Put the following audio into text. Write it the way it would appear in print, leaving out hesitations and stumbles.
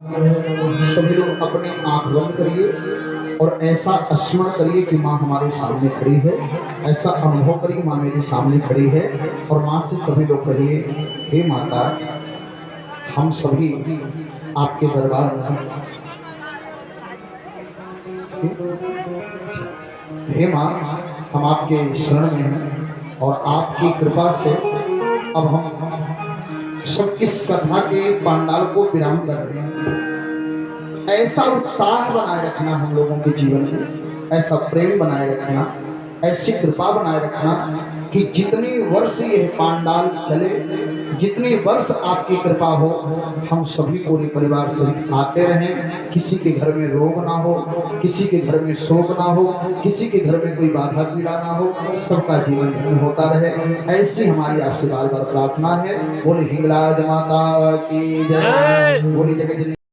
सभी लोग अपने आंख बंद करिए और ऐसा स्मरण करिए कि माँ हमारे सामने खड़ी है। ऐसा अनुभव करिए माँ मेरे सामने खड़ी है। और माँ से सभी लोग कहिए, हे माता, हम सभी आपके दरबार में हैं। हे माँ, हम आपके शरण में हैं और आपकी कृपा से अब हम सब इस कथा के पांडाल को विराम कर रहे हैं। ऐसा उत्साह बनाए रखना हम लोगों के जीवन में, ऐसा प्रेम बनाए रखना, ऐसी कृपा बनाए रखना कि जितनी वर्ष यह पांडाल चले, जितनी वर्ष आपकी कृपा हो, हम सभी पूरे परिवार से आते रहें। किसी के घर में रोग ना हो, किसी के घर में शोक ना हो, किसी के घर में कोई बाधा पीड़ा ना हो, सबका जीवन धन्य होता रहे। ऐसी हमारी आपसे बार बार प्रार्थना है। बोले हिंगलाज माता की जय, बोली जगत